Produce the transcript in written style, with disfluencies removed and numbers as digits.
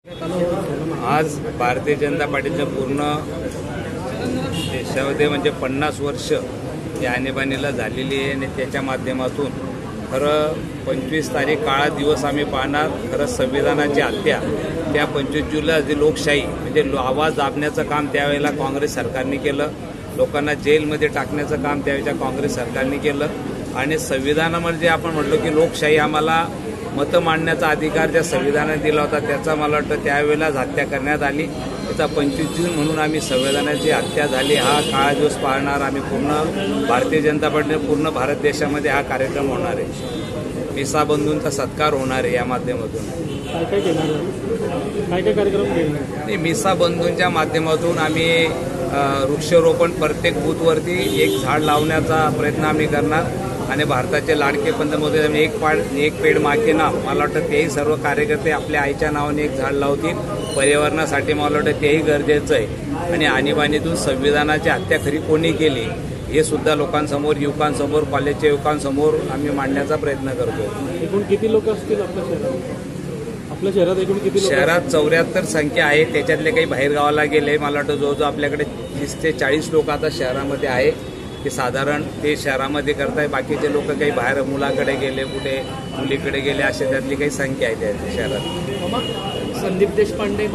आज भारतीय जनता पार्टीचं पूर्ण देशामध्ये म्हणजे 50 वर्ष या आणीबाणीला झालेली आहे आणि त्याच्या माध्यमातून खरं 25 तारीख काळा दिवस आम्ही पाहणार। खरं संविधानाची हत्या त्या 25 जुलै जी लोकशाही म्हणजे आवाज दाबण्याचं काम त्यावेळेला काँग्रेस सरकारने केलं, लोकांना जेलमध्ये टाकण्याचं काम त्यावेळेच्या काँग्रेस सरकारने केलं आणि संविधानामध्ये आपण म्हटलो की लोकशाही आम्हाला मत मांडण्याचा अधिकार ज्या संविधानाने दिला होता त्याचा मला वाटतं त्यावेळेलाच हत्या करण्यात आली। त्याचा 25 जून म्हणून आम्ही संविधानाची हत्या झाली हा काळा दिवस पाळणार। आम्ही पूर्ण भारतीय जनता पार्टीने पूर्ण भारत देशामध्ये हा कार्यक्रम होणार आहे। मिसा बंधूंचा सत्कार होणार आहे या माध्यमातून। काय कार्यक्रम मिसा बंधूंच्या माध्यमातून आम्ही वृक्षारोपण प्रत्येक बूथवरती एक झाड लावण्याचा प्रयत्न आम्ही करणार आणि भारताचे लाडके पंतप्रधान एक पेड माँ के नाम मला वाटतं तेही सर्व कार्यकर्ते आपल्या आईच्या नावाने एक झाड लावतील। पर्यावरणासाठी मला वाटतं तेही गरजेचं आहे आणि आणीबाणीतून संविधानाची हत्या खरी कोणी केली हे सुद्धा लोकांसमोर, युवकांसमोर, कॉलेजच्या युवकांसमोर आम्ही मांडण्याचा प्रयत्न करतो। एकूण किती लोक असतील आपल्या शहरात? आपल्या शहरात एकूण किती लोक? शहरात 74 संख्या आहे, त्याच्यातले काही बाहेर गावाला गेले। मला वाटतं जवळजवळ आपल्याकडे 30 ते 40 लोक आता शहरामध्ये आहे की साधारण ते शहरामध्ये करताय। बाकीचे लोक काही बाहेर मुलाकडे गेले, कुठे मुलीकडे गेले, असे त्यातली काही संख्या आहे त्या शहरात। संदीप देशपांडे